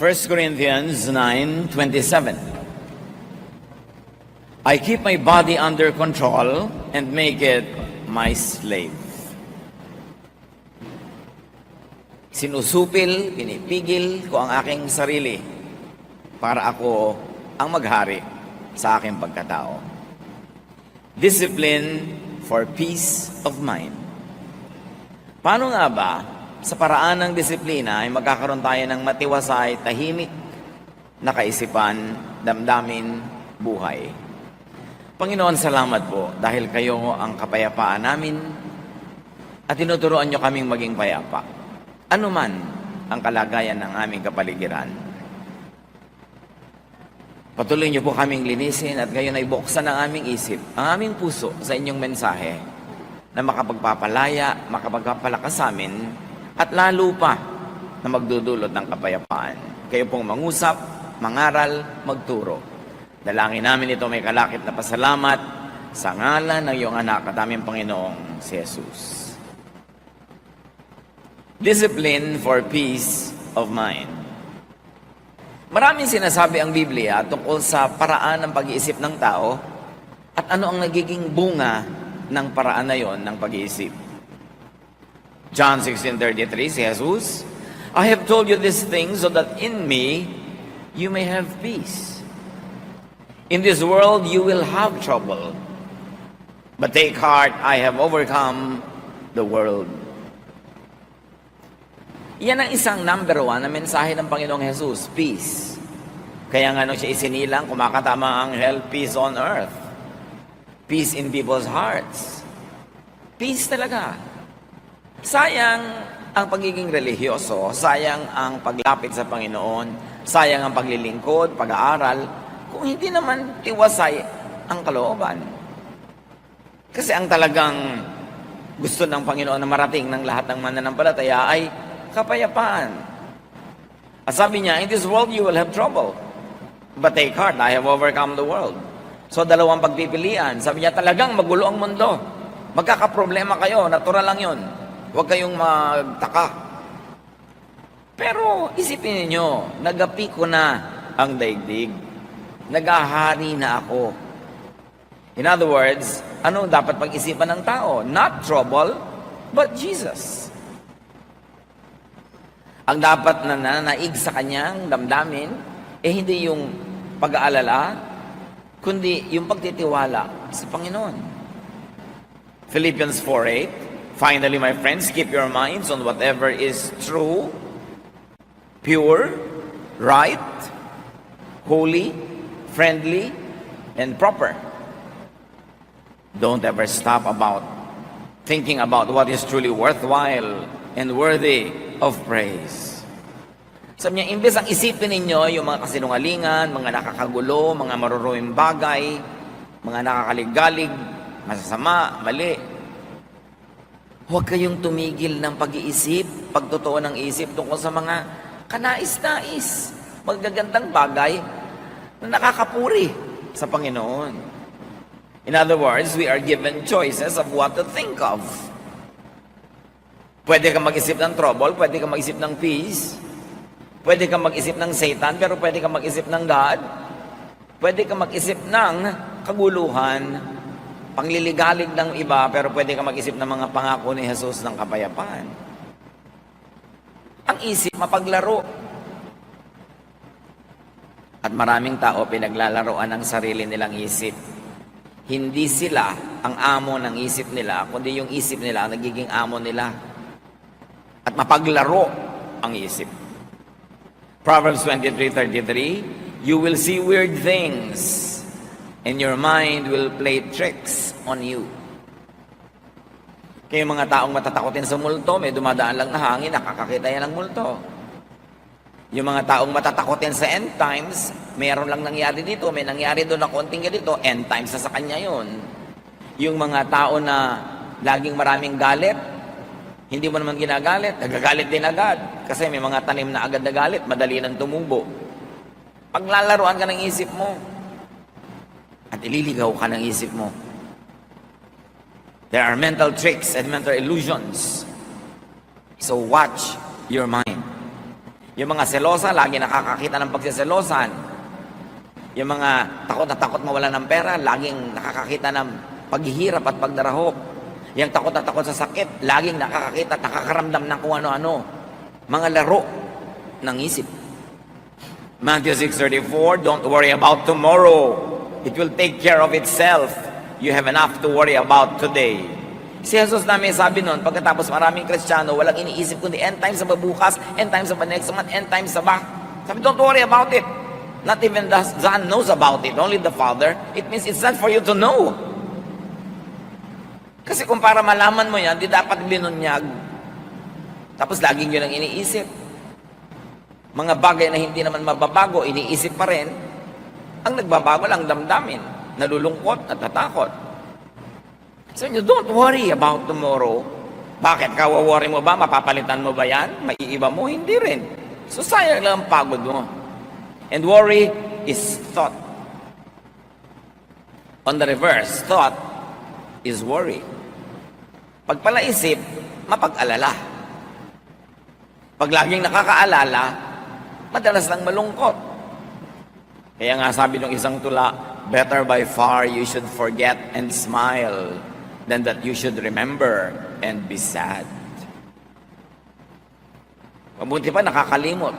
1 Corinthians 9:27. I keep my body under control and make it my slave. Sinusupil, pinipigil ko ang aking sarili para ako ang maghari sa aking pagkatao. Discipline for peace of mind. Paano nga ba sa paraan ng disiplina ay magkakaroon tayo ng matiwasay, tahimik na kaisipan, damdamin, buhay? Panginoon, salamat po dahil kayo ang kapayapaan namin at tinuturuan nyo kaming maging payapa. Ano man ang kalagayan ng aming kapaligiran. Patuloy niyo po kaming linisin at gayon ay buksan ang aming isip, ang aming puso sa inyong mensahe na makapagpapalaya, makapagpapalakas sa amin at lalo pa na magdudulot ng kapayapaan. Kayo pong mangusap, mangaral, magturo. Dalangin namin ito may kalakip na pasalamat sa ngalan ng iyong anak at aming Panginoong si Jesus. Discipline for peace of mind. Maraming sinasabi ang Biblia tungkol sa paraan ng pag-iisip ng tao at ano ang nagiging bunga ng paraan na yon ng pag-iisip. John 16:33, si Jesus, I have told you these things so that in me you may have peace. In this world you will have trouble, but take heart, I have overcome the world. Yan ang isang number 1 na mensahe ng Panginoong Jesus, peace. Kaya nga nung siya isinilang, kumakatama ang hell, peace on earth. Peace in people's hearts. Peace talaga. Sayang ang pagiging religyoso, sayang ang paglapit sa Panginoon, sayang ang paglilingkod, pag-aaral, kung hindi naman tiwasay ang kalooban. Kasi ang talagang gusto ng Panginoon na marating ng lahat ng mananampalataya ay kapayapaan. At sabi niya, in this world you will have trouble, but take heart, I have overcome the world. So dalawang pagpipilian. Sabi niya, talagang magulo ang mundo. Magkakaproblema kayo, natural lang yun. Huwag kayong magtaka. Pero isipin niyo, nagapi ko na ang daigdig. Nagahari na ako. In other words, ano dapat pag-isipan ng tao? Not trouble, but Jesus. Ang dapat na nanaig sa kanyang damdamin, hindi yung pag-aalala, kundi yung pagtitiwala sa Panginoon. Philippians 4:8, finally, my friends, keep your minds on whatever is true, pure, right, holy, friendly, and proper. Don't ever stop thinking about what is truly worthwhile and worthy of praise. Sabi niya, imbes ang isipin ninyo yung mga kasinungalingan, mga nakakagulo, mga maruruing bagay, mga nakakaligalig, masasama, mali. Huwag kayong tumigil ng pag-iisip, pagtotoo ng isip tungkol sa mga kanais-nais, magagandang bagay na nakakapuri sa Panginoon. In other words, we are given choices of what to think of. Pwede kang mag-isip ng trouble, pwede kang mag-isip ng peace, pwede kang mag-isip ng Satan, pero pwede kang mag-isip ng God. Pwede kang mag-isip ng kaguluhan, pangliligalig ng iba, pero pwede kang mag-isip ng mga pangako ni Jesus ng kapayapaan. Ang isip, mapaglaro. At maraming tao pinaglalaroan ng sarili nilang isip. Hindi sila ang amo ng isip nila, kundi yung isip nila ang nagiging amo nila. At mapaglaro ang isip. Proverbs 23:33, you will see weird things, and your mind will play tricks on you. Kaya mga taong matatakotin sa multo, may dumadaan lang na hangin, nakakakita yan ng multo. Yung mga taong matatakotin sa end times, mayroon lang nangyari dito, may nangyari doon na konting ganito, end times na sa kanya yun. Yung mga tao na laging maraming galit, hindi mo naman ginagalit, nagagalit din agad. Kasi may mga tanim na agad na galit, madali nang tumubo. Paglalaruan ka ng isip mo, at ililigaw ka ng isip mo. There are mental tricks and mental illusions. So watch your mind. Yung mga selosa, lagi nakakakita ng pagsiselosan. Yung mga takot na takot mawala ng pera, laging nakakakita ng paghihirap at pagdarahop. Yung takot na takot sa sakit, laging nakakakita at nakakaramdam ng kung ano-ano. Mga laro ng isip. Matthew 6:34, don't worry about tomorrow. It will take care of itself. You have enough to worry about today. Si Jesus namin sabi noon, pagkatapos maraming Kristiyano, walang iniisip kundi end times sa babukas, end times sa next month, end times sa back. Sabi, don't worry about it. Not even the Son knows about it, only the Father. It means it's not for you to know. Kasi kung para malaman mo yan, di dapat binunyag. Tapos laging yun ang iniisip. Mga bagay na hindi naman mababago, iniisip pa rin. Ang nagbabago lang damdamin, nalulungkot, natatakot. So you don't worry about tomorrow. Bakit ka worry mo ba? Mapapalitan mo ba yan? Maiiba mo? Hindi rin. So sayang lang ang pagod mo. And worry is thought. On the reverse, thought is worry. Pag palaisip, mapag-alala. Pag laging nakakaalala, madalas lang malungkot. Kaya nga sabi ng isang tula, better by far you should forget and smile than that you should remember and be sad. Mabuti pa nakakalimot.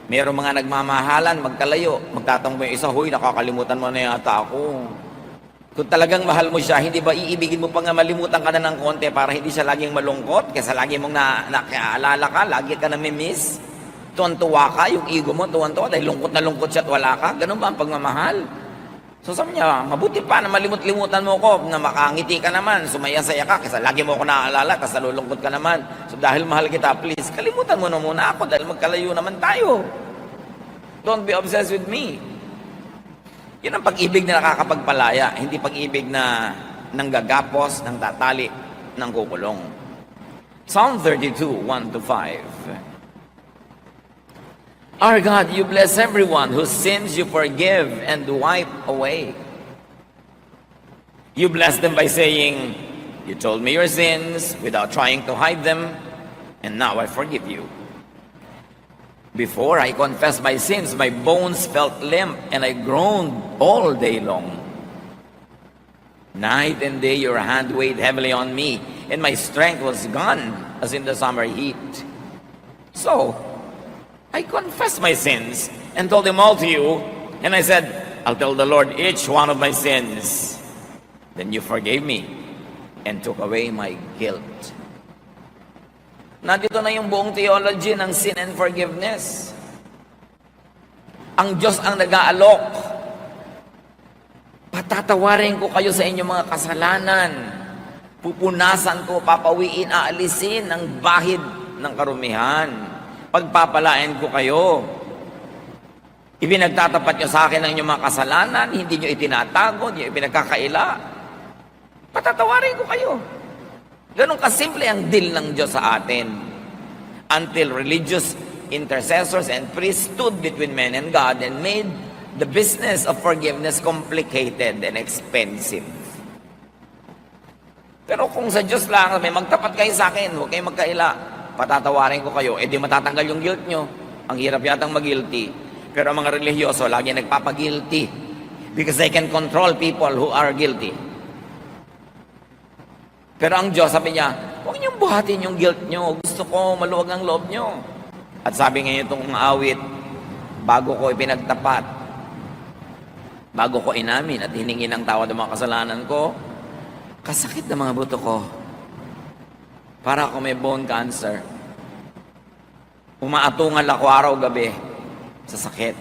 Mayroong mga nagmamahalan, magkalayo. Magtatanong mo yung isa, huy, nakakalimutan mo na yata ako. Kung talagang mahal mo siya, hindi ba iibigin mo pa nga malimutan ka na ng konti para hindi siya laging malungkot? Kesa lagi mong nakaalala ka, lagi ka namimiss. Tuwan-tuwa ka, yung ego mo, tuwan-tuwa, dahil lungkot na lungkot siya at wala ka. Ganun ba ang pagmamahal? So sabi niya, mabuti pa na malimut-limutan mo ko, na makangiti ka naman, sumaya-saya ka, kasi lagi mo ako naaalala, kasi nalulungkot ka naman. So dahil mahal kita, please, kalimutan mo na muna ako, dahil magkalayo naman tayo. Don't be obsessed with me. Yun ang pag-ibig na nakakapagpalaya, hindi pag-ibig na nanggagapos, nang tatali, nang kukulong. Psalm 32, 1-5. Our God, you bless everyone whose sins you forgive and wipe away. You bless them by saying, you told me your sins without trying to hide them, and now I forgive you. Before I confessed my sins, my bones felt limp, and I groaned all day long. Night and day your hand weighed heavily on me, and my strength was gone as in the summer heat. So, I confessed my sins and told them all to you, and I said, I'll tell the Lord each one of my sins. Then you forgave me and took away my guilt. Nandito na yung buong theology ng sin and forgiveness. Ang Diyos ang nag-aalok. Patatawarin ko kayo sa inyong mga kasalanan. Pupunasan ko, papawiin, aalisin ang bahid ng karumihan. Pagpapalain ko kayo. Ipinagtatapat nyo sa akin ang inyong mga kasalanan, hindi nyo itinatago, hindi nyo ipinagkakaila. Patatawarin ko kayo. Ganun kasimple ang deal ng Diyos sa atin. Until religious intercessors and priests stood between men and God and made the business of forgiveness complicated and expensive. Pero kung sa Diyos lang, may magtapat kayo sa akin, huwag kayong magkaila, patatawarin ko kayo, di matatanggal yung guilt nyo. Ang hirap yatang mag-guilty. Pero ang mga religyoso, lagi nagpapag-guilty. Because they can control people who are guilty. Pero ang Diyos, sabi niya, huwag niyong buhatin yung guilt nyo. Gusto ko maluwag ang loob nyo. At sabi ngayon itong awit, bago ko ipinagtapat, bago ko inamin at hiningi ng tawad ang mga kasalanan ko, kasakit na mga buto ko. Para ako may bone cancer. Umaatungal ako araw-gabi sa sakit.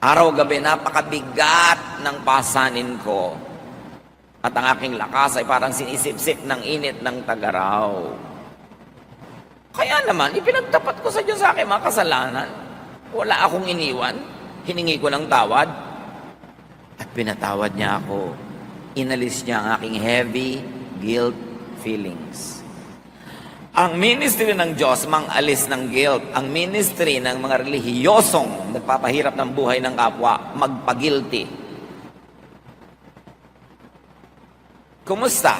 Araw-gabi, napakabigat ng pasanin ko. At ang aking lakas ay parang sinisipsip ng init ng tagaraw. Kaya naman, ipinagtapat ko sa Diyos sa aking mga kasalanan. Wala akong iniwan. Hiningi ko ng tawad. At pinatawad niya ako. Inalis niya ang aking heavy guilt feelings. Ang ministry ng Diyos, mang-alis ng guilt. Ang ministry ng mga relihiyosong nagpapahirap ng buhay ng kapwa, magpagilty. Kumusta?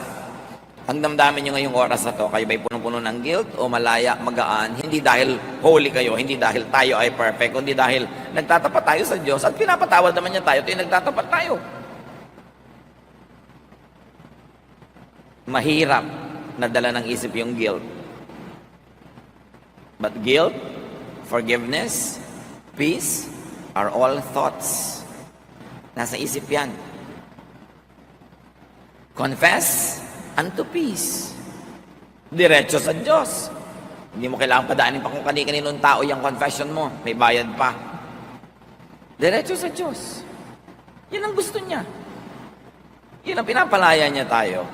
Ang damdamin nyo ngayong oras na to, kayo ba'y punong-puno ng guilt o malaya, magaan? Hindi dahil holy kayo, hindi dahil tayo ay perfect, kundi dahil nagtatapat tayo sa Diyos at pinapatawad naman niya tayo, ito yung nagtatapat tayo. Mahirap na dala ng isip yung guilt. But guilt, forgiveness, peace, are all thoughts. Nasa isip yan. Confess unto peace. Diretso sa Diyos. Hindi mo kailangan padaanin pa kung kani-kaninong tao yung confession mo. May bayad pa. Diretso sa Diyos. Yan ang gusto niya. Yan ang pinapalaya niya tayo.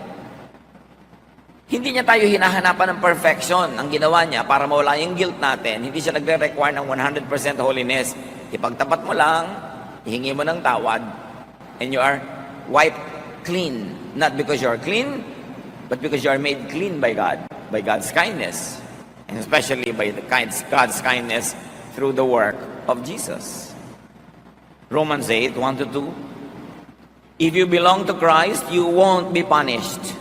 Hindi niya tayo hinahanapan ng perfection. Ang ginawa niya para mawala yung guilt natin, hindi siya nagre-require ng 100% holiness. Ipagtapat mo lang, ihingi mo ng tawad, and you are wiped clean. Not because you are clean, but because you are made clean by God, by God's kindness, and especially by God's kindness through the work of Jesus. Romans 8, 1-2. If you belong to Christ, you won't be punished.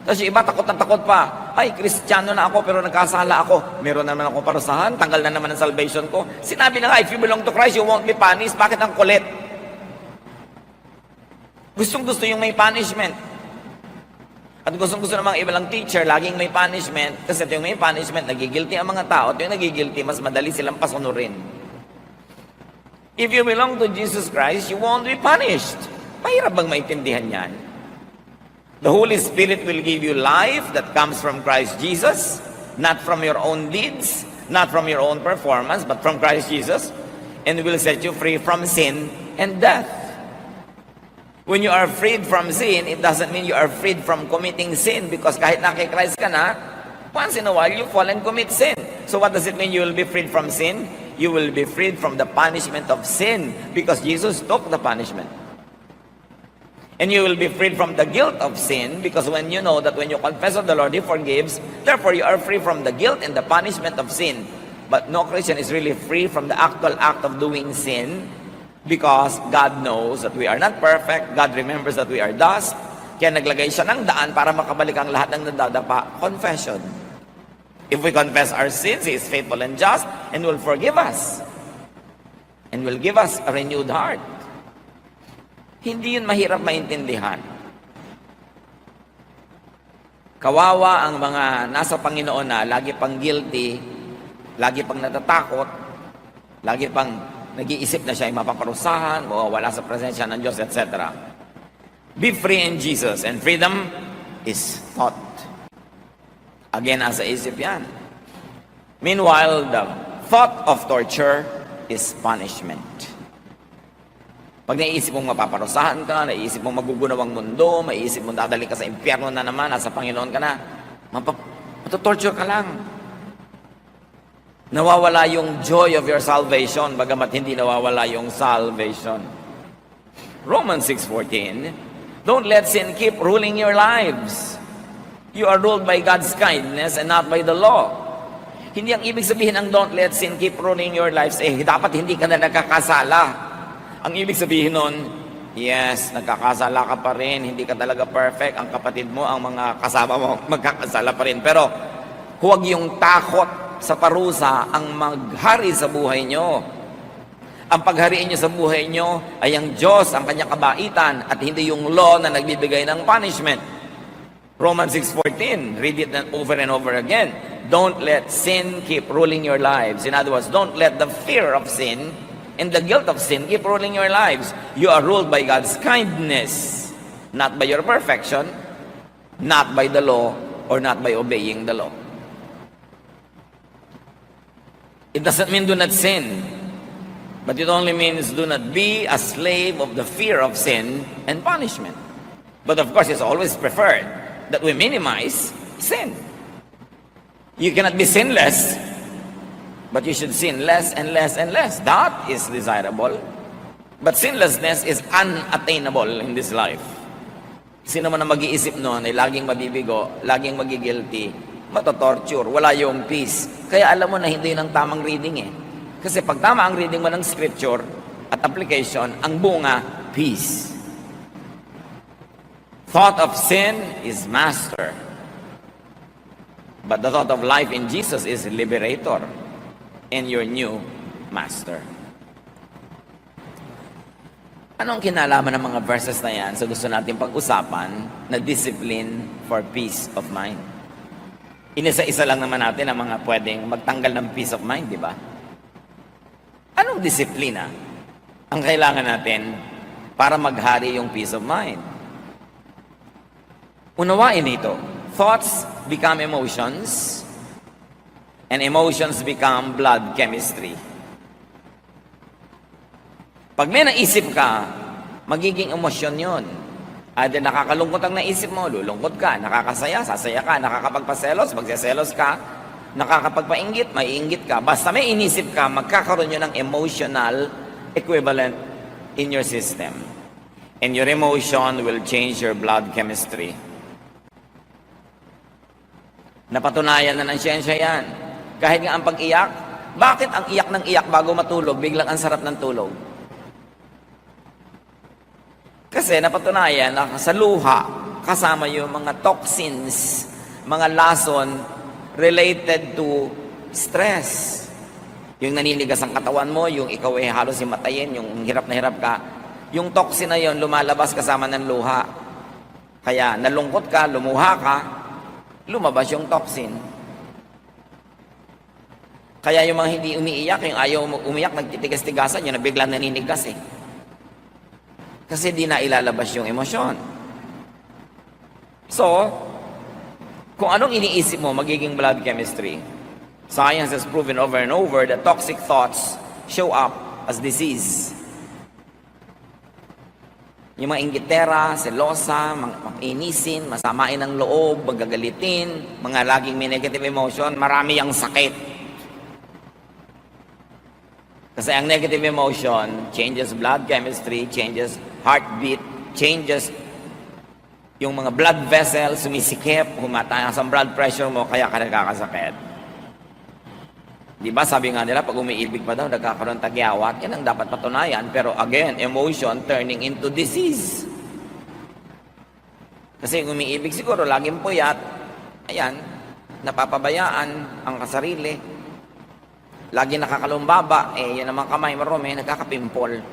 Tapos yung iba, takot na takot pa. Ay, Kristiyano na ako, pero nagkasala ako. Meron naman akong parusahan, tanggal na naman ang salvation ko. Sinabi na nga, if you belong to Christ, you won't be punished. Bakit ang kulit? Gustong-gusto yung may punishment. At gustong-gusto ng mga ibalang teacher, laging may punishment. Kasi ito yung may punishment, nagigilty ang mga tao. Ito yung nagigilty, mas madali silang pasunurin. If you belong to Jesus Christ, you won't be punished. Mahirap bang maintindihan yan? The Holy Spirit will give you life that comes from Christ Jesus, not from your own deeds, not from your own performance, but from Christ Jesus, and will set you free from sin and death. When you are freed from sin, it doesn't mean you are freed from committing sin, because kahit na kay Christ ka na, once in a while you fall and commit sin. So what does it mean you will be freed from sin? You will be freed from the punishment of sin, because Jesus took the punishment. And you will be freed from the guilt of sin, because when you know that when you confess of the Lord, He forgives, therefore you are free from the guilt and the punishment of sin. But no Christian is really free from the actual act of doing sin, because God knows that we are not perfect. God remembers that we are dust. Kaya naglagay siya ng daan para makabalik ang lahat ng nadadapa. Confession. If we confess our sins, He is faithful and just and will forgive us and will give us a renewed heart. Hindi yun mahirap maintindihan. Kawawa ang mga nasa Panginoon na lagi pang guilty, lagi pang natatakot, lagi pang nag-iisip na siya ay mapaparusahan, mawawala sa presensya ng Diyos, etc. Be free in Jesus, and freedom is thought. Again, nasa isip yan. Meanwhile, the thought of torture is punishment. Pag naiisip mong mapaparusahan ka, naiisip mong magugunaw ang mundo, maiisip mong dadali ka sa impyerno na naman, nasa Panginoon ka na, matutorture ka lang. Nawawala yung joy of your salvation, bagamat hindi nawawala yung salvation. Romans 6:14, don't let sin keep ruling your lives. You are ruled by God's kindness and not by the law. Hindi ang ibig sabihin ng don't let sin keep ruling your lives, dapat hindi ka na nakakasala. Ang ibig sabihin nun, yes, nagkakasala ka pa rin, hindi ka talaga perfect, ang kapatid mo, ang mga kasama mo, magkakasala pa rin. Pero huwag yung takot sa parusa ang maghari sa buhay nyo. Ang paghariin nyo sa buhay nyo ay ang Diyos, ang kanyang kabaitan, at hindi yung law na nagbibigay ng punishment. Romans 6:14, read it over and over again. Don't let sin keep ruling your lives. In other words, don't let the fear of sin and the guilt of sin keep ruling your lives. You are ruled by God's kindness, not by your perfection, not by the law, or not by obeying the law. It doesn't mean do not sin, but it only means do not be a slave of the fear of sin and punishment. But of course, it's always preferred that we minimize sin. You cannot be sinless, but you should sin less and less and less. That is desirable. But sinlessness is unattainable in this life. Sino man ang mag-iisip noon ay laging mabibigo, laging magigilty, matotorture, wala yung peace. Kaya alam mo na hindi yun ang tamang reading . Kasi pag tama ang reading mo ng scripture at application, ang bunga, peace. Thought of sin is master. But the thought of life in Jesus is liberator and your new master. Anong kinalaman ng mga verses na yan sa gusto natin pag-usapan na discipline for peace of mind? Inisa-isa lang naman natin ang mga pwedeng magtanggal ng peace of mind, di ba? Anong disiplina ang kailangan natin para maghari yung peace of mind? Unawain ito. Thoughts become emotions, and emotions become blood chemistry. Pag may naisip ka, magiging emosyon yun. Either nakakalungkot ang naisip mo, lulungkot ka, nakakasaya, sasaya ka, nakakapagpaselos, magseselos ka, nakakapagpainggit, maiinggit ka. Basta may inisip ka, magkakaroon yun ng emotional equivalent in your system. And your emotion will change your blood chemistry. Napatunayan na ng siyensya yan. Kahit nga ang pag-iyak, bakit ang iyak ng iyak bago matulog, biglang ang sarap ng tulog? Kasi napatunayan na sa luha, kasama yung mga toxins, mga lason related to stress. Yung naninigas ang katawan mo, yung ikaw ay halos himatayin, yung hirap na hirap ka, yung toxin na yon lumalabas kasama ng luha. Kaya nalungkot ka, lumuha ka, lumabas yung toxin. Kaya yung mga hindi umiiyak, yung ayaw umiyak, nagtitigas-tigasan, yun na biglang naninigas eh. Kasi di na ilalabas yung emosyon. So, kung anong iniisip mo, magiging blood chemistry. Science has proven over and over that toxic thoughts show up as disease. Yung mga inggitera, selosa, mainisin, masamain ang loob, magagalitin, mga laging may negative emotion, marami ang sakit. Kasi ang negative emotion changes blood chemistry, changes heartbeat, changes yung mga blood vessels, sumisikip, humataas ang blood pressure mo, kaya ka nagkakasakit. Di ba sabi nga nila, pag umiibig pa daw, nagkakaroon tagyawat, yan ang dapat patunayan. Pero again, emotion turning into disease. Kasi kung umiibig siguro, laging puyat, ayan, napapabayaan ang kasarili. Lagi nakakalumbaba, yan naman kamay marumi, nagkakapimpol.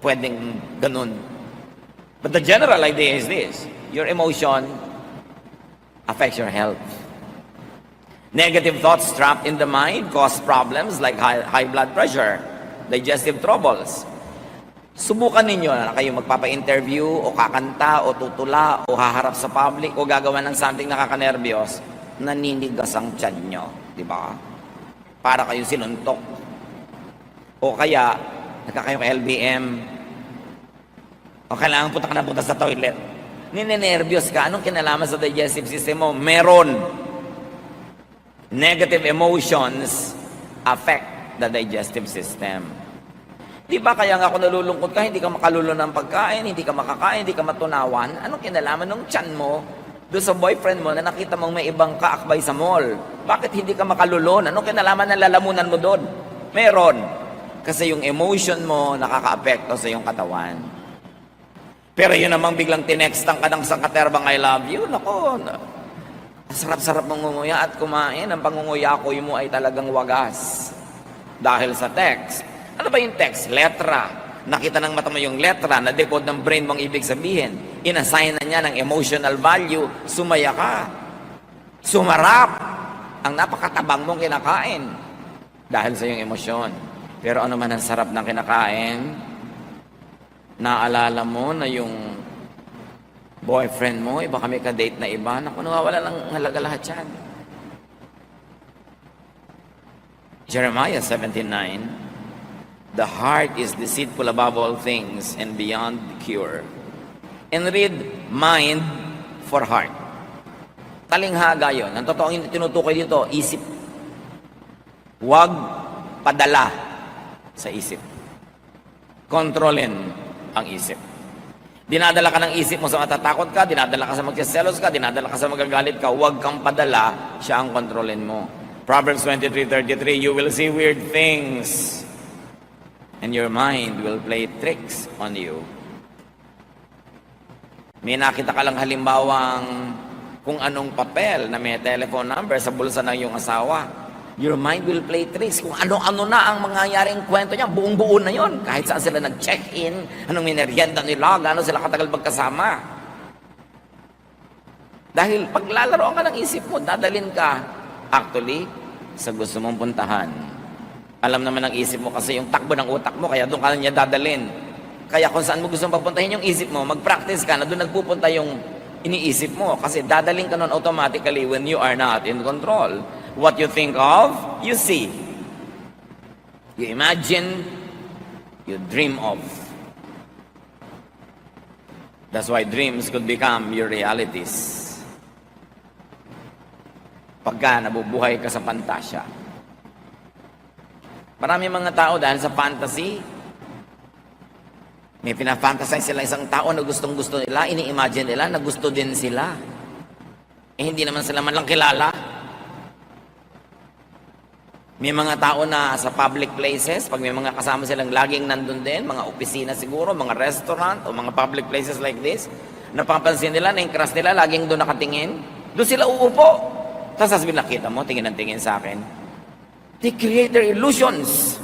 Pwedeng ganun. But the general idea is this: your emotion affects your health. Negative thoughts trapped in the mind cause problems like high blood pressure, digestive troubles. Subukan ninyo na kayo magpapa-interview o kakanta o tutula o haharap sa public o gagawa ng something nakakanerbiyos, naninigas ang tiyan nyo, di ba? Para kayo sinuntok. O kaya, nagkakayo kay LBM, o kailangan punta ka na punta sa toilet. Ninenervyos ka, anong kinalaman sa digestive system mo? Meron. Negative emotions affect the digestive system. Di ba kaya nga kung nalulungkot ka, hindi ka makalulo ng pagkain, hindi ka makakain, hindi ka matunawan, anong kinalaman ng tiyan mo doon sa boyfriend mo na nakita mong may ibang kaakbay sa mall? Bakit hindi ka makalulon? Anong kinalaman ng lalamunan mo doon? Meron. Kasi yung emotion mo nakaka-apekto sa iyong katawan. Pero yun namang biglang tinextang ka ng sangkaterbang I love you, nako, sarap-sarap mangunguya at kumain. Ang pangunguya-kuy mo ay talagang wagas. Dahil sa text. Ano ba yung text? Letra. Nakita ng mata mo yung letra, na-decode ng brain mong ibig sabihin. Inassign na niya ng emotional value. Sumaya ka. Sumarap. Ang napakatabang mong kinakain. Dahil sa iyong emosyon. Pero ano man ang sarap ng kinakain, naalala mo na yung boyfriend mo, iba kami ka-date na iba, naku, nawawala ng halaga lahat yan. Jeremiah 17:9, the heart is deceitful above all things and beyond cure. And read, mind for heart. Talinghaga yun. Ang totoong tinutukoy dito, isip. Huwag padala sa isip. Kontrolin ang isip. Dinadala ka ng isip mo sa matatakot ka, dinadala ka sa magsiselos ka, dinadala ka sa magagalit ka, huwag kang padala, siya ang kontrolin mo. Proverbs 23:33, you will see weird things and your mind will play tricks on you. May nakita ka lang halimbawang kung anong papel na may telephone number sa bulsa ng iyong asawa. Your mind will play tricks. Kung ano-ano na ang mangyayaring kwento niya, buong-buo na yon. Kahit saan sila nag-check-in, anong minerienda nila, gano'n sila katagal magkasama. Dahil paglalaroan ka ng isip mo, dadalin ka actually sa gusto mong puntahan. Alam naman ng isip mo kasi yung takbo ng utak mo, kaya doon ka niya dadalin. Kaya kung saan mo gusto papuntahin yung isip mo, mag-practice ka na doon nagpupunta yung iniisip mo. Kasi dadaling ka nun automatically when you are not in control. What you think of, you see. You imagine, you dream of. That's why dreams could become your realities. Pagka nabubuhay ka sa pantasya. Marami mga tao dahil sa fantasy, may pinafantasize sila isang tao na gustong-gusto nila, ini-imagine nila na gusto din sila. Eh hindi naman sila man lang kilala. May mga tao na sa public places, pag may mga kasama silang laging nandun din, mga opisina siguro, mga restaurant, o mga public places like this, napapansin nila na yung crush nila laging doon nakatingin, doon sila uupo. Tapos sasabihin, nakita mo, tingin ng tingin sa akin. They create their illusions.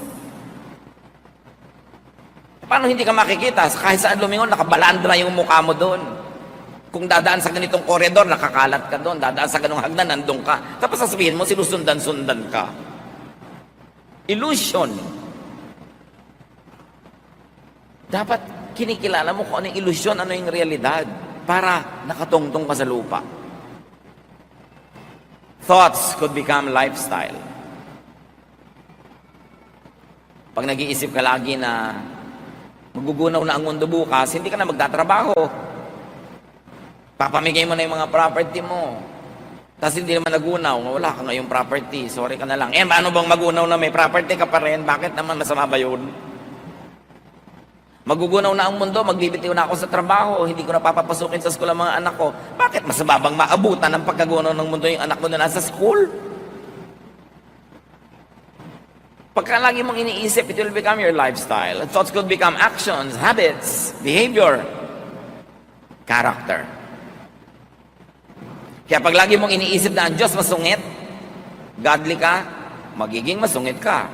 Paano hindi ka makikita? Kahit saan lumingon, nakabalandra yung mukha mo doon. Kung dadaan sa ganitong koridor, nakakalat ka doon. Dadaan sa ganung hagdan, nandun ka. Tapos sasabihin mo, sinusundan-sundan ka. Illusion. Dapat kinikilala mo kung ano yung illusion, ano yung realidad, para nakatungtong ka sa lupa. Thoughts could become lifestyle. Pag nag-iisip ka lagi na magugunaw na ang mundo bukas, hindi ka na magtatrabaho. Papamigay mo na yung mga property mo. Tapos hindi naman nagunaw, wala ka ngayong property, sorry ka na lang. Eh, paano bang magunaw na may property ka pa rin? Bakit naman masama ba yun? Magugunaw na ang mundo, magbibitiw na ako sa trabaho, hindi ko na papapasukin sa school ang mga anak ko. Bakit mas mababang maabutan ng pagkagunaw ng mundo yung anak mo na nasa school? Pagka lagi mong iniisip, it will become your lifestyle. Thoughts could become actions, habits, behavior, character. Kaya pag lagi mong iniisip na ang Diyos masungit, godly ka, magiging masungit ka.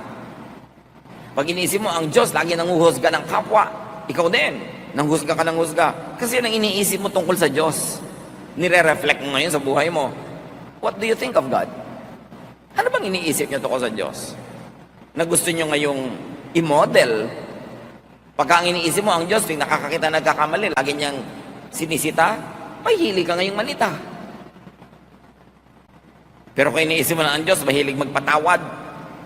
Pag iniisip mo ang Diyos, lagi nanguhusga ng kapwa, ikaw din, nanghusga ka ng husga. Kasi yun ang iniisip mo tungkol sa Diyos. Nire-reflect mo ngayon sa buhay mo. What do you think of God? Ano bang iniisip niyo tungkol sa Diyos? Na gusto niyo ngayong i-model. Pagka ang iniisip mo ang Diyos, tuwing nakakakita nagkakamali, lagi niyang sinisita, mahilig ka ngayong manita. Pero kung iniisip mo na ang Diyos, mahilig magpatawad,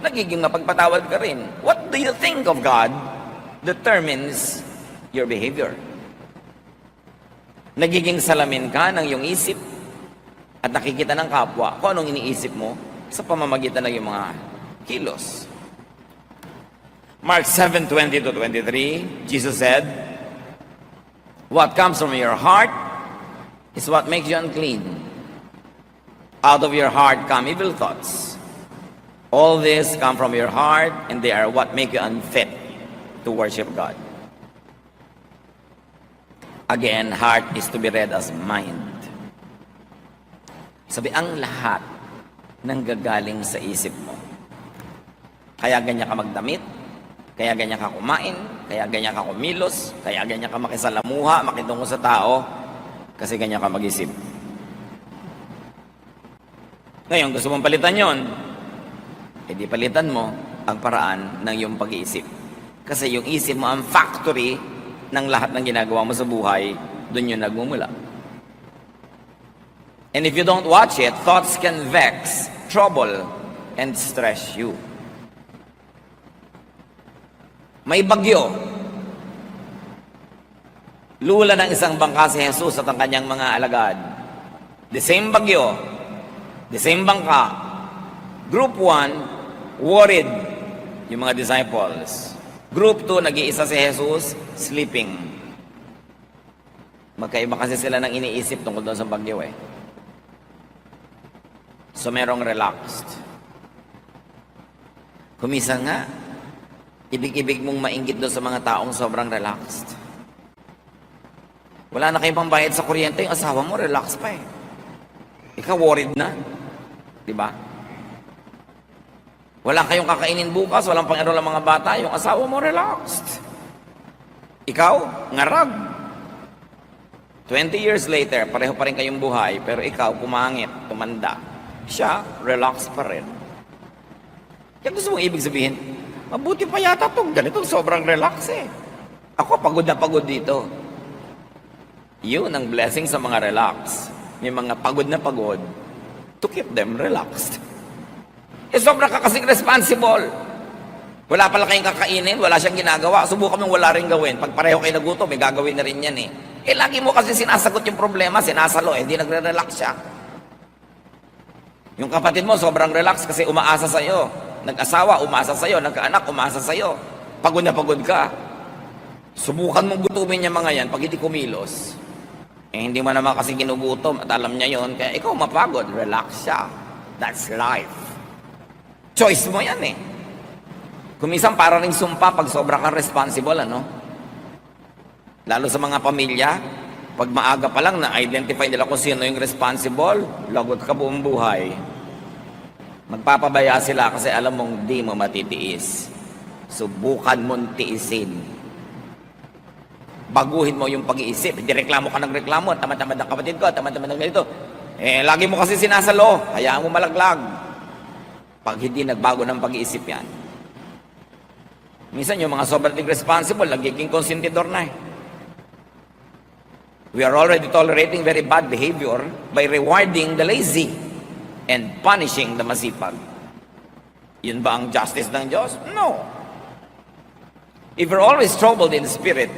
nagiging mapagpatawad ka rin. What do you think of God determines your behavior. Nagiging salamin ka ng iyong isip at nakikita ng kapwa kung anong iniisip mo sa pamamagitan ng iyong mga kilos. Mark 7:20-23, Jesus said, "What comes from your heart is what makes you unclean. Out of your heart come evil thoughts. All this come from your heart, and they are what make you unfit to worship God." Again, heart is to be read as mind. Sabi, ang lahat ng gagaling sa isip mo. Kaya ganyan ka magdamit, kaya ganyan ka kumain, kaya ganyan ka kumilos, kaya ganyan ka makisalamuha, makitungo sa tao, kasi ganyan ka mag-isip. Ngayon, gusto mong palitan yon, di palitan mo ang paraan ng iyong pag-iisip. Kasi yung isip mo ang factory ng lahat ng ginagawa mo sa buhay, doon yung nagmumula. And if you don't watch it, thoughts can vex, trouble, and stress you. May bagyo. Lula ng isang bangka si Jesus at ang kanyang mga alagad. The same bagyo, the same bangka. Group 1, worried yung mga disciples. Group 2, nag-iisa si Jesus, sleeping. Magkaiba kasi sila ng iniisip tungkol doon sa bagyo eh. So merong relaxed. Kumisan nga, ibig-ibig mong mainggit doon sa mga taong sobrang relaxed. Wala na kayong pambayad sa kuryente, yung asawa mo, relax pa eh. Ikaw worried na. Di ba? Wala kayong kakainin bukas, walang pang-enroll ang mga bata, yung asawa mo relaxed. Ikaw, ngarag. 20 years later, pareho pa rin kayong buhay, pero ikaw, pumangit, tumanda. Siya, relaxed pa rin. Kaya gusto mong ibig sabihin, mabuti pa yata itong ganito, sobrang relax eh. Ako, pagod na pagod dito. Yun ang blessing sa mga relax. May mga pagod na pagod to keep them relaxed. Eh, sobrang ka kasing responsible. Wala pala kayong kakainin, wala siyang ginagawa. Subukan mong wala rin gawin. Pag pareho kayo nagutom, may gagawin na rin yan eh. Eh, lagi mo kasi sinasagot yung problema, sinasalo, eh, hindi nagre-relax siya. Yung kapatid mo, sobrang relax kasi umaasa sa'yo. Nag-asawa, umaasa sa'yo. Nagkaanak, umaasa sa'yo. Pagod na pagod ka. Subukan mong gutumin niya mga yan pag hindi kumilos. Eh, hindi mo naman kasi ginugutom at alam niya yon, kaya ikaw mapagod, relax siya. That's life. Choice mo yan eh. Kuminsan para ring sumpa pag sobra kang responsible, ano? Lalo sa mga pamilya, pag maaga pa lang na-identify nila kung sino yung responsible, lagot ka buong buhay. Magpapabaya sila kasi alam mong di mo matitiis. Subukan mong tiisin. Baguhin mo yung pag-iisip. Hindi reklamo ka ng reklamo. Tamad-tamad ng kapatid ko, tamad-tamad ng ganito. Eh, lagi mo kasi sinasalo. Hayaan mo malaglag. Pag hindi nagbago ng pag-iisip yan. Minsan yung mga sobrang responsible, nagiging konsentidor na eh. We are already tolerating very bad behavior by rewarding the lazy and punishing the masipag. Yun ba ang justice ng Diyos? No. If you're always troubled in the spirit,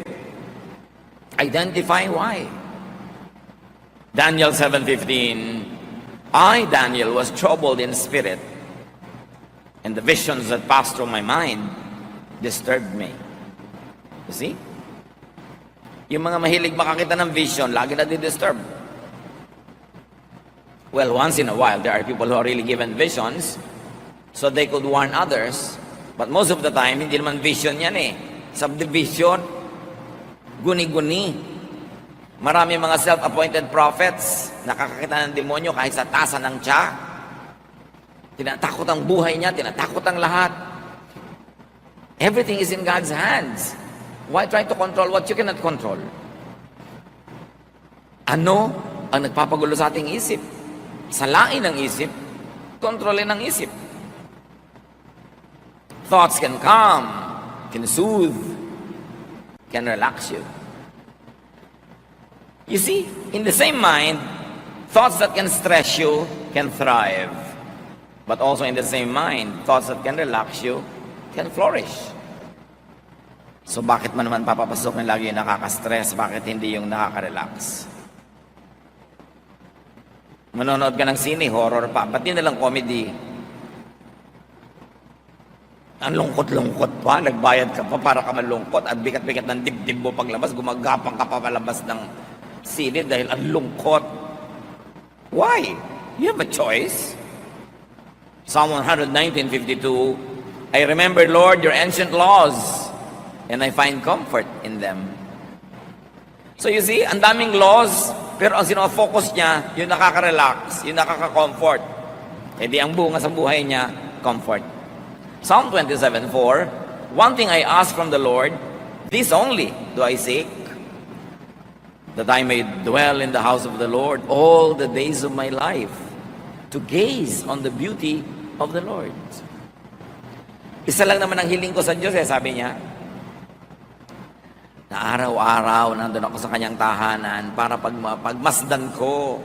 identify why. Daniel 7:15, I, Daniel, was troubled in spirit, and the visions that passed through my mind disturbed me. You see? Yung mga mahilig makakita ng vision, lagi na di-disturb. Well, once in a while, there are people who are really given visions so they could warn others. But most of the time, hindi naman vision yan eh. Subdivision, guni-guni. Marami mga self-appointed prophets, nakakakita ng demonyo kahit sa tasa ng tiya. Tinatakot ang buhay niya, tinatakot ang lahat. Everything is in God's hands. Why try to control what you cannot control? Ano ang nagpapagulo sa ating isip? Salain ang isip, kontrolin ang isip. Thoughts can calm, can soothe, can relax you. You see, in the same mind, thoughts that can stress you can thrive. But also in the same mind, thoughts that can relax you can flourish. So bakit man naman papapasok na lagi yung nakaka-stress? Bakit hindi yung nakaka-relax? Manonood ka ng sine, horror pa. Ba't yun nalang comedy? Ang lungkot-lungkot pa, nagbayad ka pa para ka malungkot at bigat-bigat ng dibdib mo paglabas, gumagapang ka pa palabas ng sine dahil ang lungkot. Why? You have a choice. Psalm 119:52, I remember, Lord, your ancient laws, and I find comfort in them. So you see, ang daming laws, pero ang sinofocus niya, yung nakaka-relax, yung nakaka-comfort. E di ang bunga sa buhay niya, comfort. Psalm 27:4, one thing I ask from the Lord, this only do I seek, that I may dwell in the house of the Lord all the days of my life, to gaze on the beauty of the Lord. Isa lang naman ang hiling ko sa Diyos, sabi niya, na araw-araw nandun ako sa kanyang tahanan para pagmasdan ko,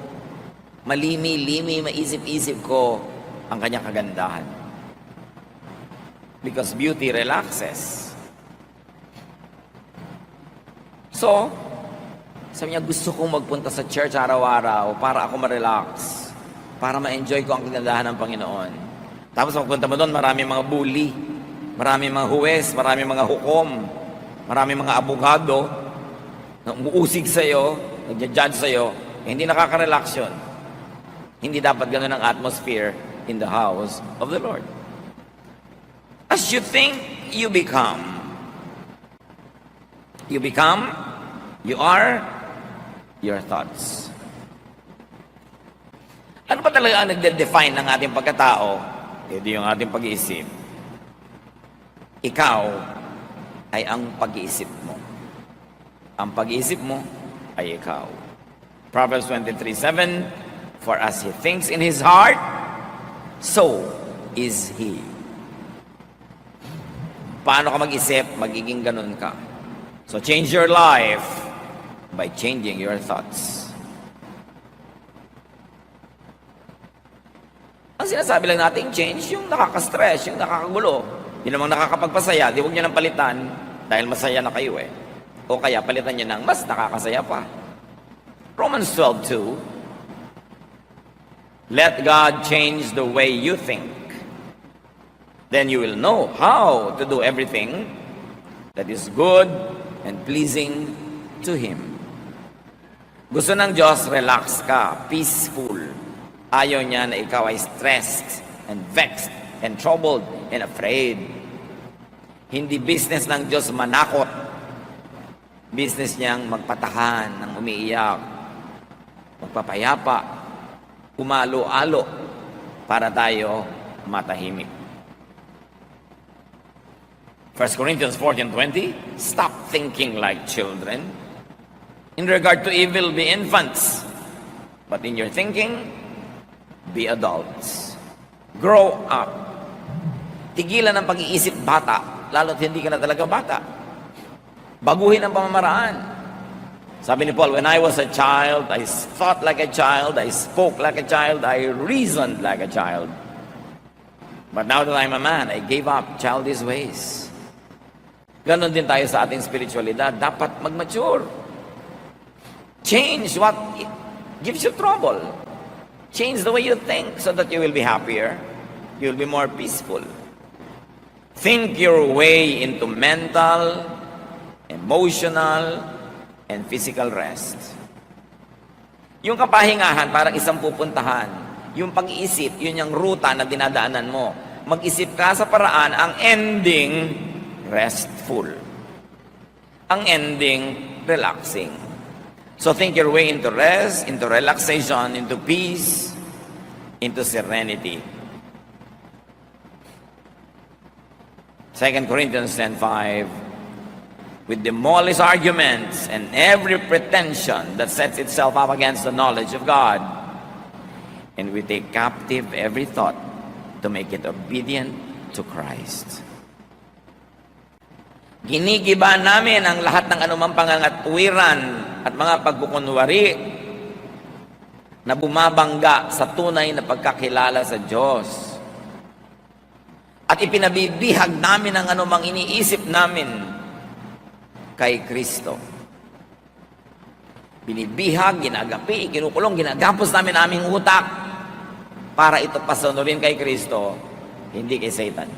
malimi-limi, maisip-isip ko ang kanyang kagandahan. Because beauty relaxes. So, sabi niya, gusto kong magpunta sa church araw-araw para ako ma-relax, para ma-enjoy ko ang kagandahan ng Panginoon. Tapos magpunta mo doon, marami mga bully, marami mga huwes, marami mga hukom, marami mga abogado na umuusig sa'yo, nagja-judge sa'yo, hindi nakaka-relax yun. Hindi dapat ganun ang atmosphere in the house of the Lord. As you think, you become. You become, you are your thoughts. Ano ba talaga ang nagde-define ng ating pagkatao? Hindi yung ating pag-iisip. Ikaw ay ang pag-iisip mo. Ang pag-iisip mo ay ikaw. Proverbs 23:7, for as he thinks in his heart, so is he. Paano ka mag-isip? Magiging ganun ka. So change your life by changing your thoughts. Ang sinasabi lang natin, change yung nakaka-stress, yung nakakagulo. Yun namang nakakapagpasaya, di huwag nyo nang palitan dahil masaya na kayo eh. O kaya palitan nyo ng mas nakakasaya pa. Romans 12:2, let God change the way you think. Then you will know how to do everything that is good and pleasing to Him. Gusto ng Diyos, relax ka, peaceful. Ayaw niya na ikaw ay stressed and vexed and troubled and afraid. Hindi business ng Diyos manakot. Business niyang magpatahan ng umiiyak, magpapayapa, umalo-alo para tayo matahimik. 1 Corinthians 14:20, stop thinking like children. In regard to evil, be infants. But in your thinking, be adults. Grow up. Tigilan ang pag-iisip bata, lalo't hindi ka na talaga bata. Baguhin ang pamamaraan. Sabi ni Paul, when I was a child, I thought like a child, I spoke like a child, I reasoned like a child. But now that I'm a man, I gave up childish ways. Ganon din tayo sa ating spiritualidad. Dapat mag-mature. Change what gives you trouble. Change the way you think so that you will be happier. You will be more peaceful. Think your way into mental, emotional, and physical rest. Yung kapahingahan, parang isang pupuntahan. Yung pag-iisip, yun yung ruta na dinadaanan mo. Mag-isip ka sa paraan, ang ending, restful. Ang ending, relaxing. So think your way into rest, into relaxation, into peace, into serenity. 2 Corinthians 10:5, we demolish arguments and every pretension that sets itself up against the knowledge of God, and we take captive every thought to make it obedient to Christ. Ginigiba namin ang lahat ng anumang pangangatwiran at mga pagkukunwari na bumabangga sa tunay na pagkakilala sa Diyos. At ipinabibihag namin ang anumang iniisip namin kay Kristo. Binibihag, ginagapi, kinukulong, ginagapos namin aming utak para ito pasunurin kay Kristo, hindi kay Satan.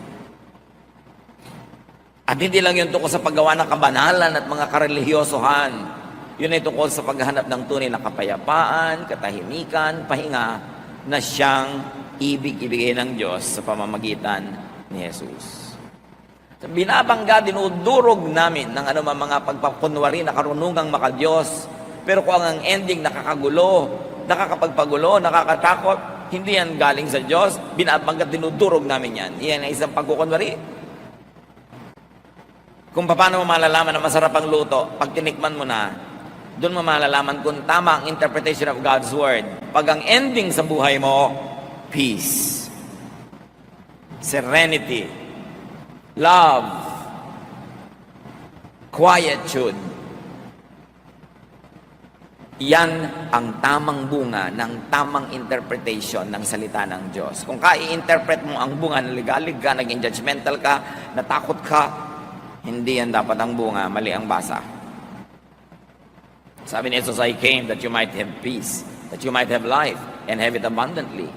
At hindi lang yun tungkol sa paggawa ng kabanalan at mga karelihiyosohan. Yun ay tungkol sa paghahanap ng tunay na kapayapaan, katahimikan, pahinga na siyang ibig-ibigay ng Diyos sa pamamagitan ni Jesus. So, binabangga, dinudurog namin ng anumang mga pagpakunwari na karunungang makadiyos. Pero kung ang ending nakakagulo, nakakapagpagulo, nakakatakot, hindi yan galing sa Diyos, binabangga, dinudurog namin yan. Yan ay isang pagkukunwari. Kung paano mo malalaman na masarap ang luto, pag tinikman mo na, doon mo malalaman kung tama ang interpretation of God's Word. Pag ang ending sa buhay mo, peace, serenity, love, quietude. Yan ang tamang bunga ng tamang interpretation ng salita ng Diyos. Kung kai-interpret mo ang bunga, naligalig ka, naging judgmental ka, natakot ka, hindi yan dapat ang bunga, mali ang basa. Sabi ni Jesus, I came that you might have peace, that you might have life, and have it abundantly.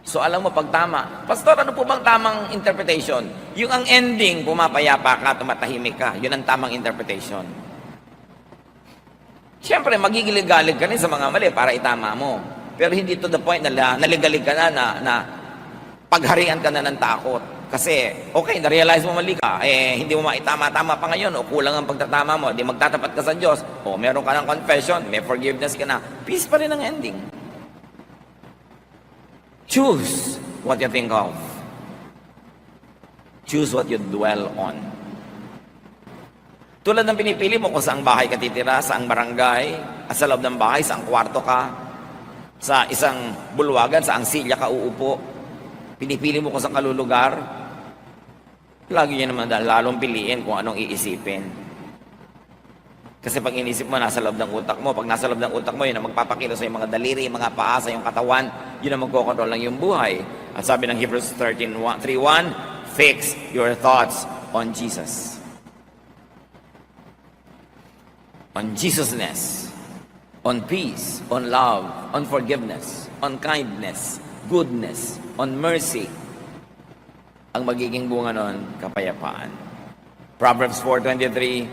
So alam mo pag tama, Pastor, ano po bang tamang interpretation? Yung ang ending, pumapayapa ka, tumatahimik ka, yun ang tamang interpretation. Siyempre, magigilig-galig ka rin sa mga mali para itama mo. Pero hindi to the point na naligalig ka na pagharian ka na ng takot. Kasi, okay, na-realize mo mali ka, hindi mo maitama-tama pa ngayon, o kulang ang pagtatama mo, di magtatapat ka sa Diyos, o meron ka ng confession, may forgiveness ka na, peace pa rin ang ending. Choose what you think of. Choose what you dwell on. Tulad ng pinipili mo kung saang bahay ka titira, saang barangay, at sa loob ng bahay, saang kwarto ka, sa isang bulwagan, saang silya ka uupo. Pinipili mo kung saang kalulugar. Lagi nyo naman lalong piliin kung anong iisipin. Kasi pag inisip mo, nasa loob ng utak mo. Pag nasa loob ng utak mo, yun ang magpapakilo sa iyong mga daliri, mga paa, sa iyong katawan. Yun ang magkocontrol ng iyong buhay. At sabi ng Hebrews 3:1, fix your thoughts on Jesus. On Jesusness. On peace. On love. On forgiveness. On kindness. Goodness. On mercy. Ang magiging bunga nun, kapayapaan. Proverbs 4:23,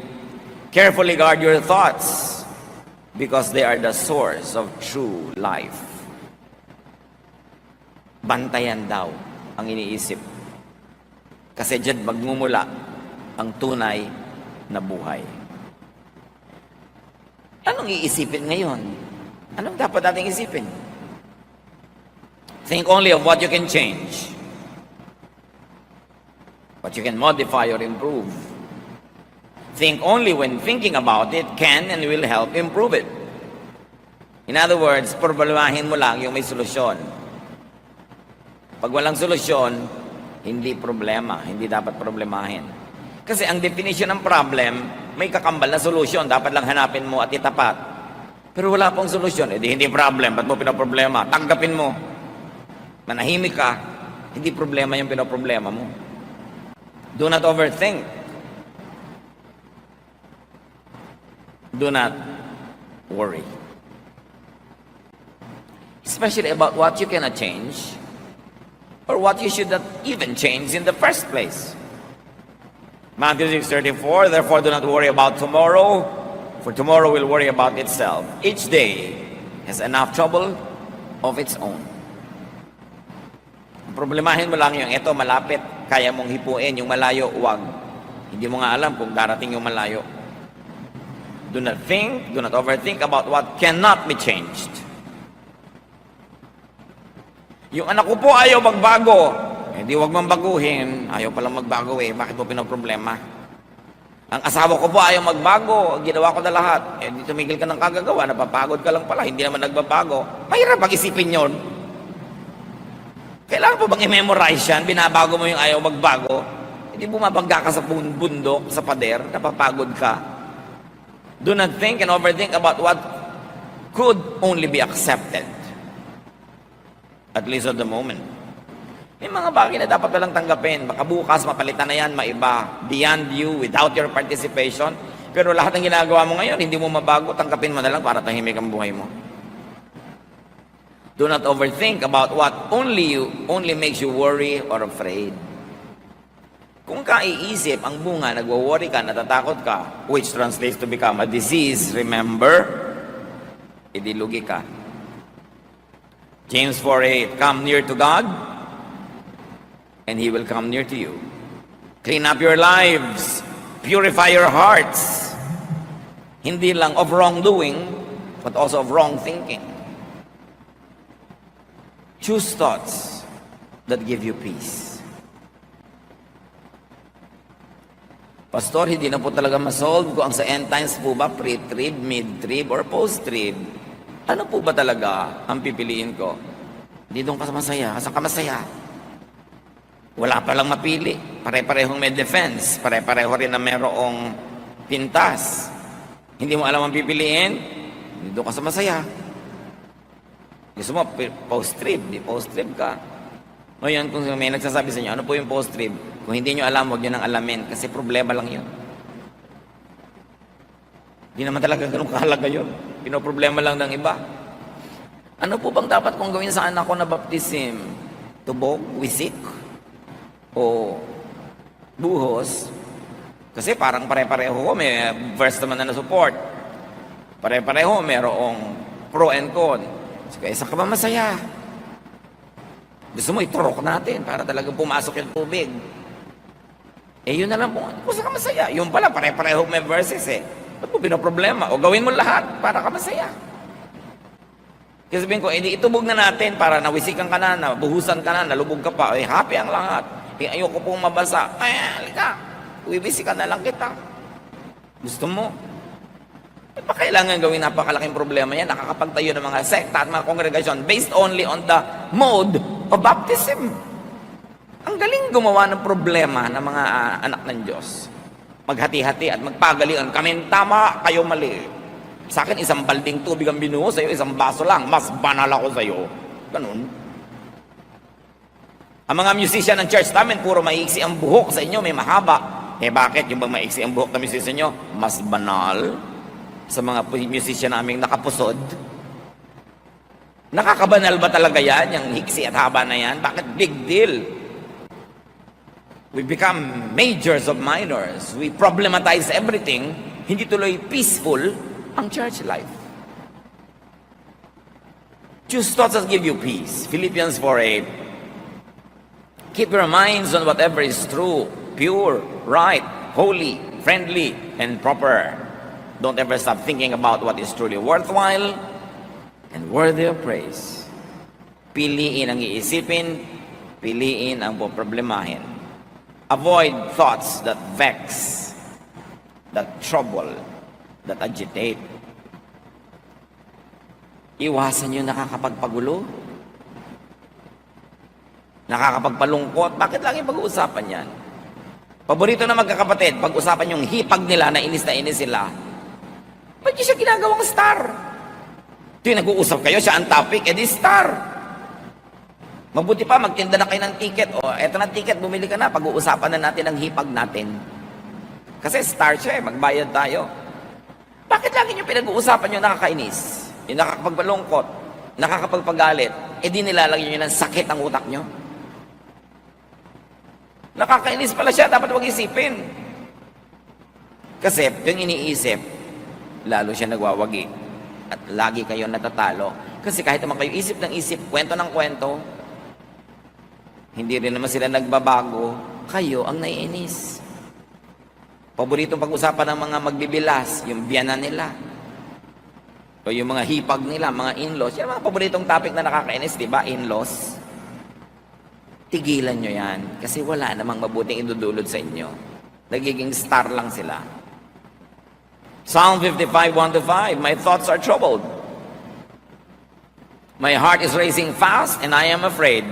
carefully guard your thoughts because they are the source of true life. Bantayan daw ang iniisip. Kasi diyan magmumula ang tunay na buhay. Anong iisipin ngayon? Anong dapat nating isipin? Think only of what you can change. What you can modify or improve. Think only when thinking about it can and will help improve it. In other words, problemahin mo lang yung may solusyon. Pag walang solusyon, hindi problema, hindi dapat problemahin. Kasi ang definition ng problem, may kakambal na solusyon, dapat lang hanapin mo at itapat. Pero wala pong solusyon, edi hindi problem, ba't mo pinaproblema? Tanggapin mo. Manahimik ka, hindi problema yung pinaproblema mo. Do not overthink. Do not worry. Especially about what you cannot change or what you should not even change in the first place. Matthew 6:34, therefore do not worry about tomorrow, for tomorrow will worry about itself. Each day has enough trouble of its own. Problemahin mo lang yung ito malapit, kaya mong hipuin, yung malayo, wag. Hindi mo nga alam kung darating yung malayo. Do not think, do not overthink about what cannot be changed. Yung anak ko po ayaw magbago. Hindi wag mong baguhin. Ayaw palang magbago eh. Bakit mo pinoproblema? Ang asawa ko po ayaw magbago. Ginawa ko na lahat. Eh, di tumigil ka ng kagagawa. Napapagod ka lang pala. Hindi naman nagbabago. Mahirap pag-isipin yun. Kailangan po bang i-memorize yan? Binabago mo yung ayaw magbago. Hindi bumabangga ka sa bundok, sa pader. Napapagod ka. Do not think and overthink about what could only be accepted. At least at the moment. May mga bagay na dapat walang tanggapin. Baka bukas, mapalitan na yan, maiba. Beyond you, without your participation. Pero lahat ng ginagawa mo ngayon, hindi mo mabago, tanggapin mo na lang para tahimik ang buhay mo. Do not overthink about what only makes you worry or afraid. Kung kaiisip ang bunga, nagwo-worry ka, natatakot ka, which translates to become a disease, remember, idilugi ka. James 4:8, come near to God, and He will come near to you. Clean up your lives, purify your hearts. Hindi lang of wrongdoing, but also of wrong thinking. Choose thoughts that give you peace. Pastor, hindi na po talaga masolve kung ang sa end times po ba, pre-trib, mid-trib, or post-trib. Ano po ba talaga ang pipiliin ko? Hindi doon ka masaya. Saan ka masaya? Wala pa lang mapili. Pare-parehong may defense. Pare-pareho rin na merong pintas. Hindi mo alam ang pipiliin? Hindi doon ka sa masaya. Gusto mo, post-trib. Di post-trib ka. Ngayon, kung may nagsasabi sa inyo, ano po yung post-trib? Kung hindi nyo alam, huwag nyo nang alamin. Kasi problema lang yun. Hindi naman talaga ganun kahalaga yun. Pinoproblema lang ng iba. Ano po bang dapat kong gawin sa anak ko na baptism? Tubog? Wisik? O buhos? Kasi parang pare-pareho ko. May verse naman na support. Pare-pareho, mayroong pro and con. So, kaya saan ka ba masaya? Gusto mo iturok natin para talagang pumasok yung tubig. Eh yun na lang po. Kung saan ka masaya? Yung pala, pare-pareho may verses eh. Ba't mo pinoproblema? O gawin mo lahat para ka masaya. Kasi sabihin ko, edi itubog na natin para nawisikan ka na, nabuhusan ka na, nalubog ka pa, happy ang lahat. Ayoko pong mabasa. Ay, halika, wiwisikan na lang kita. Gusto mo? Pa kailangan gawin napakalaking problema yan? Nakakapagtayo ng mga sekta at mga kongregasyon based only on the mode of baptism. Ang galing gumawa ng problema ng mga anak ng Diyos. Maghati-hati at magpagalingan. Kami tama, kayo mali. Sa akin, isang balding tubig ang binuho sa'yo, isang baso lang. Mas banal ako sa'yo. Ganun. Ang mga musician ng church namin, puro maiksi ang buhok. Sa inyo, may mahaba. Bakit? Yung bang maiksi ang buhok na musician nyo? Mas banal sa mga musician naming nakapusod. Nakakabanal ba talaga yan? Yung hiksi at haba na yan? Bakit big deal? We become majors of minors. We problematize everything. Hindi tuloy peaceful ang church life. Choose thoughts that give you peace. Philippians 4:8. Keep your minds on whatever is true, pure, right, holy, friendly, and proper. Don't ever stop thinking about what is truly worthwhile and worthy of praise. Piliin ang iisipin, piliin ang poproblemahin. Avoid thoughts that vex, that trouble, that agitate. Iwasan yung nakakapagpagulo, nakakapagpalungkot. Bakit lagi pag-uusapan yan? Paborito na magkakapatid, pag-usapan yung hipag nila na inis sila. Ba't niyo siya ginagawang star? Ito yung nag-uusap kayo, siya ang topic, edi star. Mabuti pa, magtinda na kayo ng ticket. O, eto na ticket, bumili ka na. Pag-uusapan na natin ang hipag natin. Kasi star siya magbayad tayo. Bakit lagi nyo pinag-uusapan yung nakakainis? Yung nakakapagpalungkot, nakakapagpagalit, di nilalagyan nyo ng sakit ang utak nyo? Nakakainis pala siya, dapat huwag isipin. Kasi yung iniisip, lalo siya nagwawagi. At lagi kayo natatalo. Kasi kahit naman kayo isip ng isip, kwento ng kwento, hindi rin naman sila nagbabago, kayo ang naiinis. Paboritong pag-usapan ng mga magbibilas, yung biyanan nila. O yung mga hipag nila, mga in-laws. Yan mga paboritong topic na nakakainis, di ba? In-laws. Tigilan nyo yan. Kasi wala namang mabuting idudulot sa inyo. Nagiging star lang sila. Psalm 55:1-5, my thoughts are troubled. My heart is racing fast and I am afraid.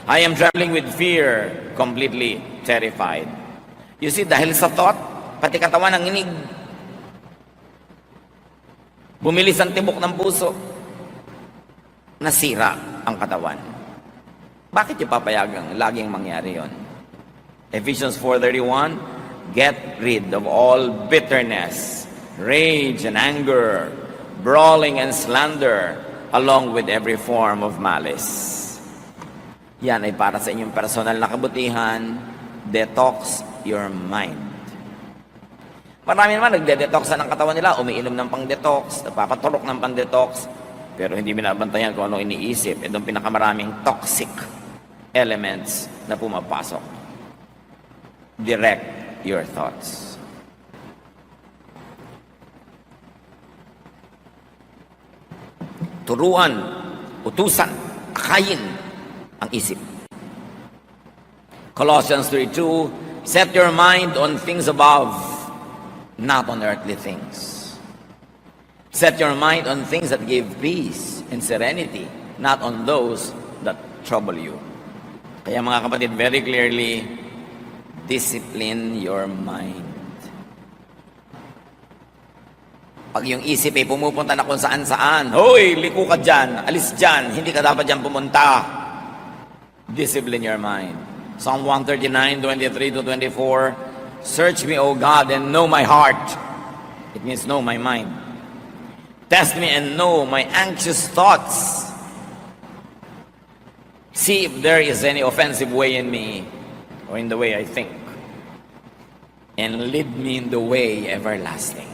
I am trembling with fear, completely terrified. You see, dahil sa thought, pati katawan ng inig. Bumilis ang tibok ng puso. Nasira ang katawan. Bakit yung papayagang laging mangyari yon? Ephesians 4:31, get rid of all bitterness, rage and anger, brawling and slander, along with every form of malice. Yan ay para sa inyong personal na kabutihan. Detox your mind. Marami naman nagde-detoxan ng katawan nila, umiinom ng pang-detox, napapatulok ng pang-detox, pero hindi binabantayan kung ano iniisip. Itong pinakamaraming toxic elements na pumapasok. Direct your thoughts. Turuan, utusan, akayin ang isip. Colossians 3:2, set your mind on things above, not on earthly things. Set your mind on things that give peace and serenity, not on those that trouble you. Kaya mga kapatid, very clearly, discipline your mind. Pag yung isip ay pumupunta na kung saan-saan, hoy, liko ka dyan, alis dyan, hindi ka dapat dyan pumunta. Discipline your mind. Psalm 139:23-24, search me, O God, and know my heart. It means know my mind. Test me and know my anxious thoughts. See if there is any offensive way in me, or in the way I think, and lead me in the way everlasting.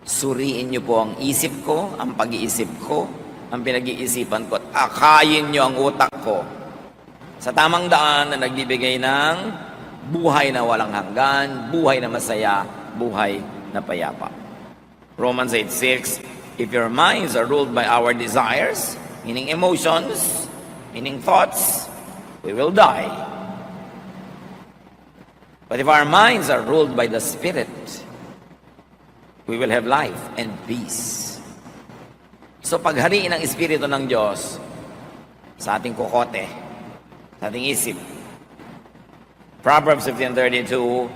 Suriin niyo po ang isip ko, ang pag-iisip ko, ang pinag-iisipan ko, at akayin niyo ang utak ko sa tamang daan na nagbibigay ng buhay na walang hanggan, buhay na masaya, buhay na payapa. Romans 8:6, If your minds are ruled by our desires, meaning emotions, meaning thoughts, we will die. But if our minds are ruled by the Spirit, we will have life and peace. So paghariin ng Espiritu ng Diyos sa ating kokote, sa ating isip. Proverbs 15:32,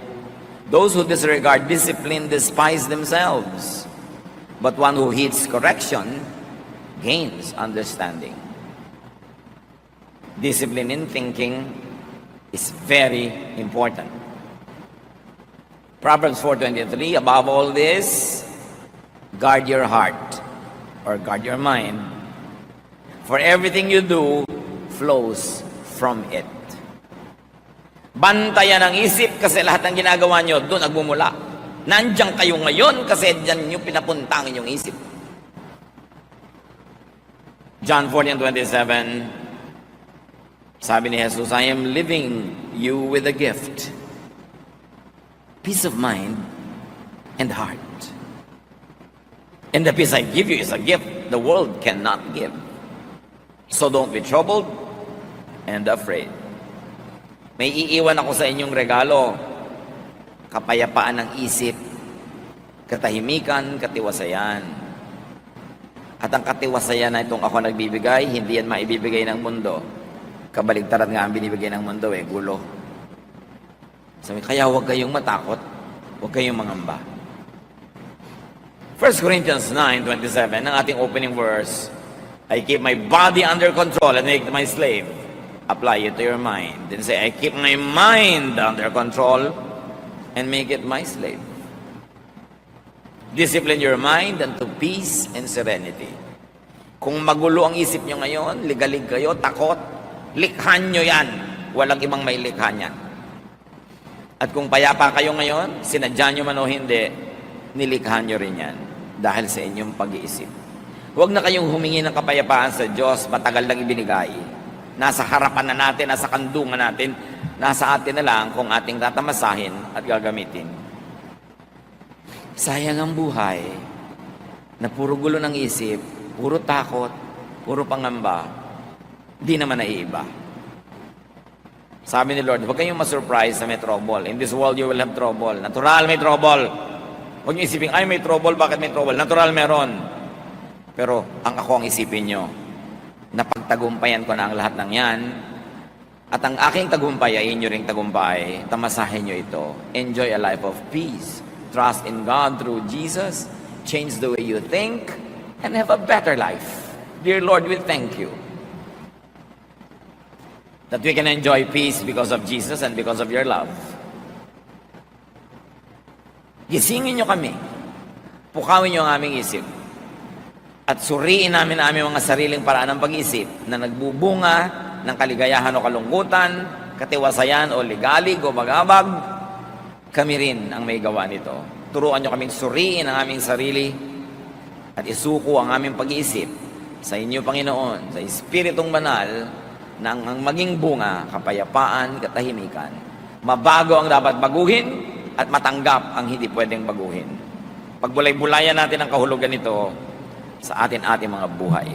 those who disregard discipline despise themselves, but one who heeds correction gains understanding. Discipline in thinking is very important. Proverbs 4:23, above all this, guard your heart, or guard your mind, for everything you do flows from it. Bantayan ang isip kasi lahat ng ginagawa nyo doon nagmumula. Nandiyan kayo ngayon kasi diyan nyo pinapunta ang inyong isip. John 14:27, sabi ni Jesus, I am leaving you with a gift, peace of mind and heart. And the peace I give you is a gift the world cannot give. So don't be troubled and afraid. May iiwan ako sa inyong regalo, kapayapaan ng isip, katahimikan, katiwasayan. At ang katiwasayan na itong ako nagbibigay, hindi yan maibibigay ng mundo. Kabaligtaran nga ang binibigay ng mundo, gulo. Sabi, kaya huwag kayong matakot, huwag kayong mangamba. 1 Corinthians 9:27, ang ating opening verse, I keep my body under control and make it my slave. Apply it to your mind. Then say, I keep my mind under control and make it my slave. Discipline your mind unto peace and serenity. Kung magulo ang isip nyo ngayon, ligalig kayo, takot, likhan nyo yan. Walang ibang may likha niyan. At kung payapa kayo ngayon, sinadya nyo man o hindi, nilikhan nyo rin yan dahil sa inyong pag-iisip. Huwag na kayong humingi ng kapayapaan sa Diyos, matagal lang ibinigay. Nasa harapan na natin, nasa kandungan natin, nasa atin na lang kung ating tatamasahin at gagamitin. Sayang ang buhay na puro gulo ng isip, puro takot, puro pangamba, di naman naiiba. Sabi ni Lord, huwag kayong masurprise sa may trouble. In this world, you will have trouble. Natural, may trouble. Huwag niyo isipin, ay may trouble, bakit may trouble? Natural, meron. Pero ang ako ang isipin nyo, napagtagumpayan ko na ang lahat ng yan, at ang aking tagumpay ay inyo ring tagumpay, tamasahin nyo ito. Enjoy a life of peace. Trust in God through Jesus. Change the way you think, and have a better life. Dear Lord, we thank you that we can enjoy peace because of Jesus and because of your love. Gisingin nyo kami. Pukawin nyo ang aming isip. At suriin namin ang aming mga sariling paraan ng pag-isip na nagbubunga ng kaligayahan o kalungkutan, katiwasayan o ligalig o bagabag. Kami rin ang may gawa nito. Turuan nyo kaming suriin ang aming sarili at isuko ang aming pag-iisip sa inyo, Panginoon, sa Espiritong Banal, na ang maging bunga, kapayapaan, katahimikan. Mabago ang dapat baguhin at matanggap ang hindi pwedeng baguhin. Pagbulay-bulayan natin ang kahulugan nito sa ating mga buhay.